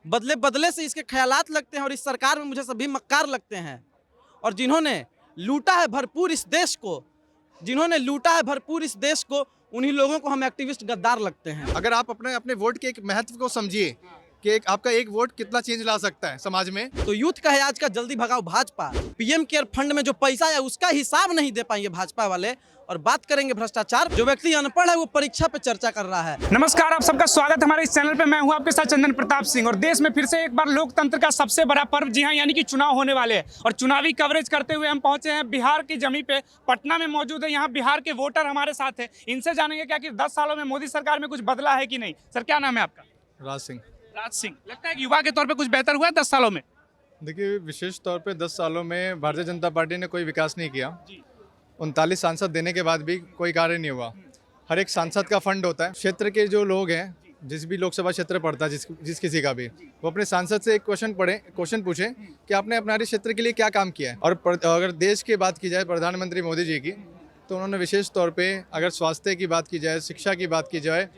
बदले बदले से इसके ख्यालात लगते हैं और इस सरकार में मुझे सभी मक्कार लगते हैं। और जिन्होंने लूटा है भरपूर इस देश को, उन्हीं लोगों को हम एक्टिविस्ट गद्दार लगते हैं। अगर आप अपने अपने वोट के एक महत्व को समझिए कि आपका एक वोट कितना चेंज ला सकता है समाज में। तो यूथ का है आज का जल्दी भगाओ भाजपा। पीएम केयर फंड में जो पैसा है उसका हिसाब नहीं दे पाएंगे भाजपा वाले। और बात करेंगे भ्रष्टाचार। जो व्यक्ति अनपढ़ है वो परीक्षा पे चर्चा कर रहा है। नमस्कार, आप सबका स्वागत हमारे इस चैनल पे। मैं हूं आपके साथ चंदन प्रताप सिंह। और देश में फिर से एक बार लोकतंत्र का सबसे बड़ा पर्व, जी हां, यानी कि चुनाव होने वाले हैं। और चुनावी कवरेज करते हुए हम पहुंचे हैं बिहार की जमीन पे। पटना में मौजूद है, यहाँ बिहार के वोटर हमारे साथ है। इनसे जानेंगे क्या कि 10 सालों में मोदी सरकार में कुछ बदला है कि नहीं। सर, क्या नाम है आपका? राज सिंह। राज सिंह, लगता है कि युवा के तौर पर कुछ बेहतर हुआ है 10 सालों में? देखिए, विशेष तौर पे 10 सालों में भारतीय जनता पार्टी ने कोई विकास नहीं किया। 39 सांसद देने के बाद भी कोई कार्य नहीं हुआ। हर एक सांसद का फंड होता है। क्षेत्र के जो लोग हैं, जिस भी लोकसभा क्षेत्र पड़ता है, जिस किसी का भी, वो अपने सांसद से एक क्वेश्चन पूछे कि आपने अपने क्षेत्र के लिए क्या काम किया है। और अगर देश की बात की जाए प्रधानमंत्री मोदी जी की, तो उन्होंने विशेष तौर पे अगर स्वास्थ्य की बात की जाए, शिक्षा की बात की जाए,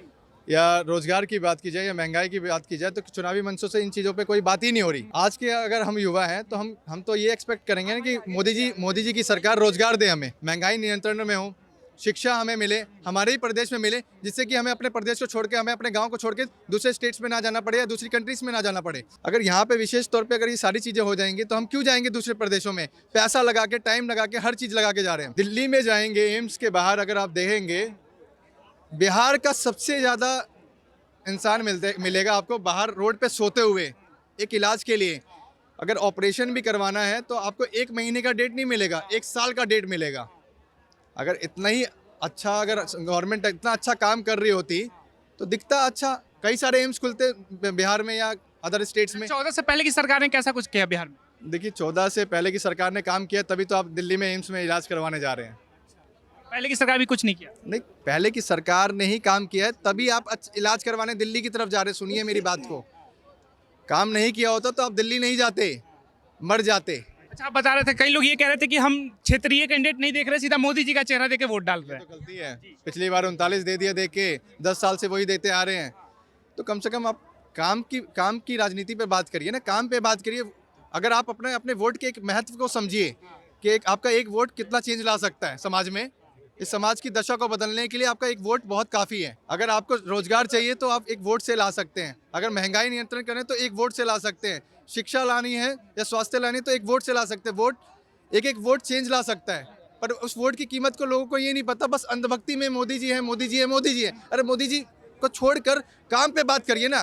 या रोजगार की बात की जाए, या महंगाई की बात की जाए, तो चुनावी मंचों से इन चीज़ों पे कोई बात ही नहीं हो रही। आज के अगर हम युवा हैं तो हम तो ये एक्सपेक्ट करेंगे ना कि मोदी जी की सरकार रोजगार दे, हमें महंगाई नियंत्रण में हो, शिक्षा हमें मिले, हमारे ही प्रदेश में मिले, जिससे कि हमें अपने प्रदेश को छोड़ के, हमें अपने गांव को छोड़ के दूसरे स्टेट्स में ना जाना पड़े या दूसरी कंट्रीज में ना जाना पड़े। अगर यहाँ पे विशेष तौर पे अगर ये सारी चीज़ें हो जाएंगी तो हम क्यों जाएंगे दूसरे प्रदेशों में? पैसा लगा के, टाइम लगा के, हर चीज़ लगा के जा रहे हैं। दिल्ली में जाएंगे, एम्स के बाहर अगर आप देखेंगे, बिहार का सबसे ज़्यादा इंसान मिलेगा आपको बाहर रोड पे सोते हुए एक इलाज के लिए। अगर ऑपरेशन भी करवाना है तो आपको 1 महीने का डेट नहीं मिलेगा, 1 साल का डेट मिलेगा। अगर इतना ही अच्छा, अगर गवर्नमेंट इतना अच्छा काम कर रही होती तो दिखता अच्छा, कई सारे एम्स खुलते बिहार में या अदर स्टेट्स में। 14 से पहले की सरकार ने कैसा कुछ किया बिहार में? देखिए, 14 से पहले की सरकार ने काम किया, तभी तो आप दिल्ली में एम्स में इलाज करवाने जा रहे हैं। पहले की सरकार भी कुछ नहीं किया? नहीं, पहले की सरकार ने ही काम किया है, तभी आप इलाज करवाने दिल्ली की तरफ जा रहे। सुनिए मेरी बात को, काम नहीं किया होता तो आप दिल्ली नहीं जाते, मर जाते। अच्छा, आप बता रहे थे, कई लोग ये कह रहे थे कि हम क्षेत्रीय कैंडिडेट नहीं देख रहे, सीधा मोदी जी का चेहरा देके वोट डाल रहे हैं। तो गलती है। पिछली बार 39 दे दिया, देख के 10 साल से वही देते आ रहे हैं। तो कम से कम आप काम की राजनीति पे बात करिए ना, काम पे बात करिए। अगर आप अपने वोट के एक महत्व को समझिए कि आपका एक वोट कितना चेंज ला सकता है समाज में। इस समाज की दशा को बदलने के लिए आपका एक वोट बहुत काफ़ी है। अगर आपको रोजगार चाहिए तो आप एक वोट से ला सकते हैं। अगर महंगाई नियंत्रण करें तो एक वोट से ला सकते हैं। शिक्षा लानी है या स्वास्थ्य लानी है तो एक वोट से ला सकते हैं। एक वोट चेंज ला सकता है। पर उस वोट की कीमत को लोगों को ये नहीं पता, बस अंधभक्ति में मोदी जी है, मोदी जी है, मोदी जी है। अरे मोदी जी को छोड़कर काम पे बात करिए ना।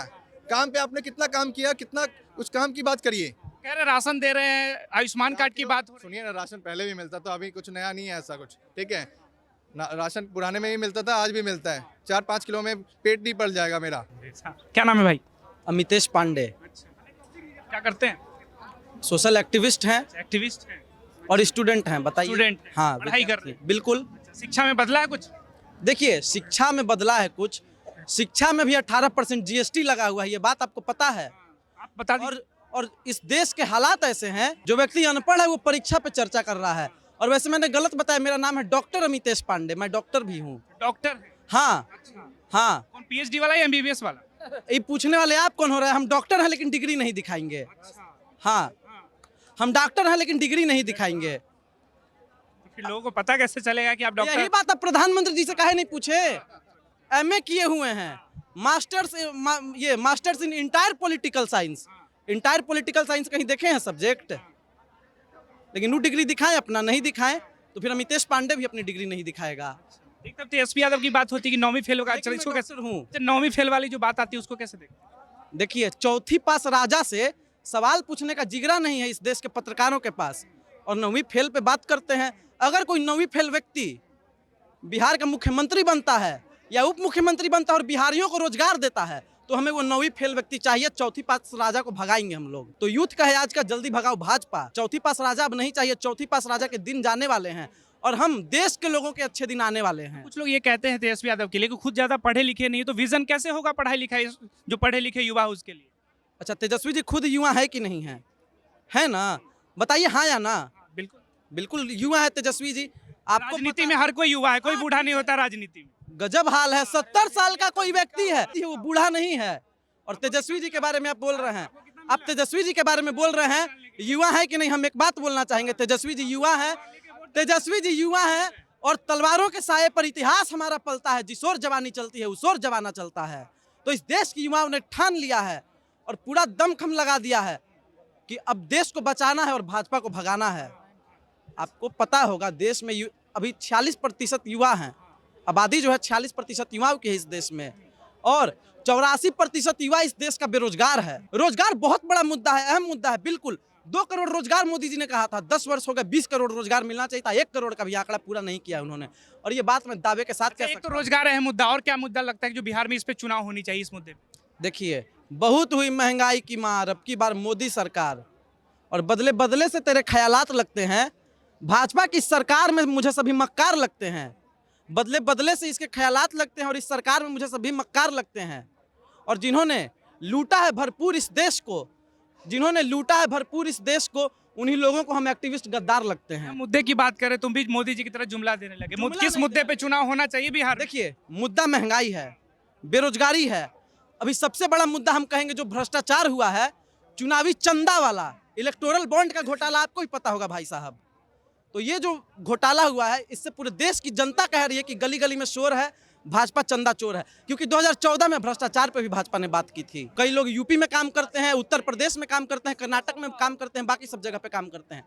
काम पे आपने कितना काम किया, कितना उस काम की बात करिए। कह रहे राशन दे रहे हैं, आयुष्मान कार्ड की बात हो रही है। सुनिए ना, राशन पहले भी मिलता, तो अभी कुछ नया नहीं है ऐसा कुछ, ठीक है। राशन पुराने में भी मिलता था, आज भी मिलता है। 4-5 किलो में पेट नहीं पल जाएगा मेरा। क्या नाम है भाई? अमितेश पांडे। क्या करते हैं? सोशल एक्टिविस्ट हैं एक्टिविस्ट हैं और स्टूडेंट हैं। बताइए। स्टूडेंट हैं, हाँ, पढ़ाई कर रहे हैं। बिल्कुल। शिक्षा में बदला है कुछ? देखिए, शिक्षा में बदला है कुछ। शिक्षा में भी 18% जीएसटी लगा हुआ है, ये बात आपको पता है? आप बता दीजिए। और इस देश के हालात ऐसे हैं, जो व्यक्ति अनपढ़ है वो परीक्षा पे चर्चा कर रहा है। और वैसे मैंने गलत बताया, मेरा नाम है डॉक्टर अमितेश पांडे, मैं डॉक्टर भी हूँ। डॉक्टर? हाँ। अच्छा। हाँ। कौन, पीएचडी वाला या एमबीबीएस वाला? ये पूछने वाले आप कौन हो रहे हैं? हम डॉक्टर हैं लेकिन डिग्री नहीं दिखाएंगे। हाँ, हम डॉक्टर हैं लेकिन डिग्री नहीं दिखाएंगे। तो फिर लोगों को पता कैसे चलेगा कि आप डॉक्टर? यही बात आप प्रधानमंत्री जी से काहे नहीं पूछे? एमए किए हुए हैं, masters in entire political science. Entire political science कहीं देखे हैं सब्जेक्ट? लेकिन वो डिग्री दिखाएं अपना, नहीं दिखाएं तो फिर अमितेश पांडे भी अपनी डिग्री नहीं दिखाएगा। एक तब तेजस्वी यादव की बात होती है कि 9वीं फेल होगा। चलो इसको कैसे हूँ, 9वीं फेल वाली जो बात आती है उसको कैसे देखते? देखिए, चौथी पास राजा से सवाल पूछने का जिगरा नहीं है इस देश के पत्रकारों के पास, और 9वीं फेल पे बात करते हैं। अगर कोई 9वीं फेल व्यक्ति बिहार का मुख्यमंत्री बनता है या उप मुख्यमंत्री बनता है और बिहारियों को रोजगार देता है, तो हमें वो 9वीं फेल व्यक्ति चाहिए। चौथी पास राजा को भगाएंगे हम लोग। तो यूथ का है आज का जल्दी भगाओ भाजपा। चौथी पास राजा अब नहीं चाहिए। चौथी पास राजा के दिन जाने वाले हैं और हम देश के लोगों के अच्छे दिन आने वाले हैं। कुछ लोग ये कहते हैं तेजस्वी यादव के लिए कि खुद ज्यादा पढ़े लिखे नहीं, तो विजन कैसे होगा पढ़ाई लिखाई जो पढ़े लिखे युवा है उसके लिए? अच्छा, तेजस्वी जी खुद युवा है कि नहीं है? है ना? बताइए हाँ या ना। बिल्कुल बिल्कुल युवा है तेजस्वी जी। आपको राजनीति में हर कोई युवा है, कोई बूढ़ा नहीं होता राजनीति में। गजब हाल है। 70 साल का कोई व्यक्ति है, वो बूढ़ा नहीं है। और तेजस्वी जी के बारे में आप बोल रहे हैं, आप तेजस्वी जी के बारे में बोल रहे हैं, युवा है कि नहीं? हम एक बात बोलना चाहेंगे, तेजस्वी जी युवा है, तेजस्वी जी युवा है और तलवारों के साये पर इतिहास हमारा पलता है। जिस ओर जवानी चलती है उस ओर जमाना चलता है। तो इस देश की युवाओं ने ठान लिया है और पूरा दमखम लगा दिया है कि अब देश को बचाना है और भाजपा को भगाना है। आपको पता होगा देश में अभी 46% युवा हैं, आबादी जो है 46% युवाओं की है इस देश में, और 84% युवा इस देश का बेरोजगार है। रोजगार बहुत बड़ा मुद्दा है, अहम मुद्दा है। बिल्कुल 2 करोड़ रोजगार मोदी जी ने कहा था, 10 वर्ष हो गए, 20 करोड़ रोजगार मिलना चाहिए था, 1 करोड़ का भी आंकड़ा पूरा नहीं किया उन्होंने। और ये बात मैं दावे के साथ कह एक सकता तो हूं। रोजगार है मुद्दा, और क्या मुद्दा लगता है कि जो बिहार में इस पे चुनाव होनी चाहिए इस मुद्दे पे? देखिए, बहुत हुई महंगाई की मार, अब की बार मोदी सरकार, और बदले बदले से तेरे ख्यालात लगते हैं। भाजपा की सरकार में मुझे सभी मक्कार लगते हैं, बदले बदले से इसके ख्यालात लगते हैं और इस सरकार में मुझे सभी मक्कार लगते हैं। और जिन्होंने लूटा है भरपूर इस देश को, जिन्होंने लूटा है भरपूर इस देश को, उन्हीं लोगों को हम एक्टिविस्ट गद्दार लगते हैं। मुद्दे की बात करें, तुम भी मोदी जी की तरह जुमला देने लगे। जुमला किस नहीं मुद्दे पे चुनाव होना चाहिए बिहार में? देखिए, मुद्दा महंगाई है, बेरोजगारी है, अभी सबसे बड़ा मुद्दा हम कहेंगे जो भ्रष्टाचार हुआ है, चुनावी चंदा वाला इलेक्टोरल बॉन्ड का घोटाला, आपको ही पता होगा भाई साहब। तो ये जो घोटाला हुआ है, इससे पूरे देश की जनता कह रही है कि गली गली में शोर है, भाजपा चंदा चोर है। क्योंकि 2014 में भ्रष्टाचार पे भी भाजपा ने बात की थी। कई लोग यूपी में काम करते हैं, उत्तर प्रदेश में काम करते हैं, कर्नाटक में काम करते हैं, बाकी सब जगह पे काम करते हैं।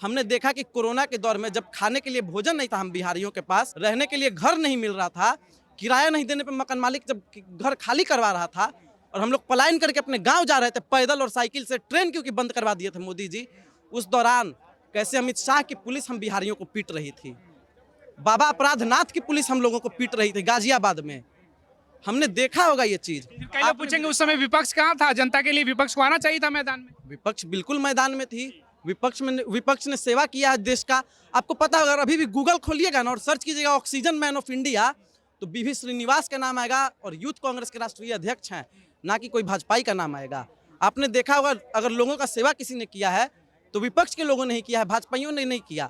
हमने देखा कि कोरोना के दौर में जब खाने के लिए भोजन नहीं था हम बिहारियों के पास, रहने के लिए घर नहीं मिल रहा था, किराया नहीं देने पर मकान मालिक जब घर खाली करवा रहा था और हम लोग पलायन करके अपने गाँव जा रहे थे पैदल और साइकिल से, ट्रेन क्योंकि बंद करवा दिए थे मोदी जी, उस दौरान कैसे अमित शाह की पुलिस हम बिहारियों को पीट रही थी, बाबा अपराधनाथ की पुलिस हम लोगों को पीट रही थी गाजियाबाद में। हमने देखा होगा ये चीज। कई लोग पूछेंगे उस समय विपक्ष कहाँ था? जनता के लिए विपक्ष को आना चाहिए था मैदान में। विपक्ष बिल्कुल मैदान में थी, विपक्ष ने सेवा किया है देश का। आपको पता होगा, अगर अभी भी गूगल खोलिएगा ना और सर्च कीजिएगा ऑक्सीजन मैन ऑफ इंडिया, तो बीवी श्रीनिवास का नाम आएगा और यूथ कांग्रेस के राष्ट्रीय अध्यक्ष हैं, ना कि कोई भाजपाई का नाम आएगा। आपने देखा होगा, अगर लोगों का सेवा किसी ने किया है तो विपक्ष के लोगों ने ही किया है, भाजपाइयों ने नहीं किया।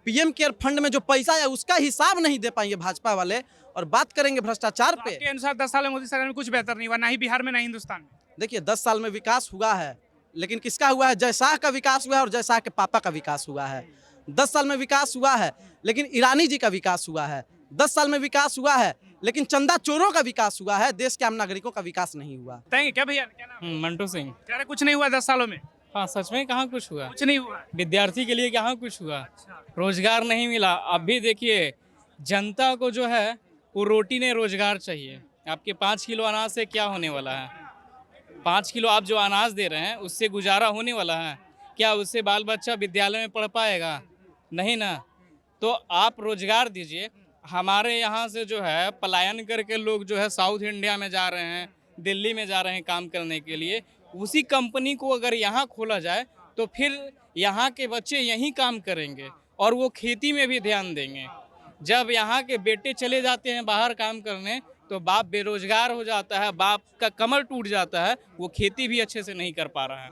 पीएम केयर फंड में जो पैसा है उसका हिसाब नहीं दे पाएंगे भाजपा वाले। और बात करेंगे भ्रष्टाचार पे, आपके अनुसार 10 साल में मोदी सरकार में कुछ बेहतर नहीं हुआ, ना ही बिहार में ना ही हिंदुस्तान में। देखिए 10 साल में विकास हुआ है, लेकिन किसका हुआ है? जय शाह का विकास हुआ है और जय शाह के पापा का विकास हुआ है। 10 साल में विकास हुआ है, लेकिन ईरानी जी का विकास हुआ है। 10 साल में विकास हुआ है, लेकिन चंदा चोरों का विकास हुआ है, देश के आम नागरिकों का विकास नहीं हुआ। बताएंगे क्या भैया, क्या नाम? मंटू सिंह। कह रहे कुछ नहीं हुआ 10 सालों में। हाँ, सच में कहाँ कुछ हुआ? कुछ नहीं हुआ। विद्यार्थी के लिए कहाँ कुछ हुआ? रोजगार नहीं मिला। अब भी देखिए, जनता को जो है वो रोटी नहीं रोजगार चाहिए। आपके 5 किलो अनाज से क्या होने वाला है? 5 किलो आप जो अनाज दे रहे हैं उससे गुजारा होने वाला है क्या? उससे बाल बच्चा विद्यालय में पढ़ पाएगा? नहीं ना। तो आप रोजगार दीजिए। हमारे यहाँ से जो है पलायन करके लोग जो है साउथ इंडिया में जा रहे हैं, दिल्ली में जा रहे हैं काम करने के लिए। उसी कंपनी को अगर यहाँ खोला जाए तो फिर यहाँ के बच्चे यहीं काम करेंगे और वो खेती में भी ध्यान देंगे। जब यहाँ के बेटे चले जाते हैं बाहर काम करने तो बाप बेरोजगार हो जाता है, बाप का कमर टूट जाता है, वो खेती भी अच्छे से नहीं कर पा रहा है।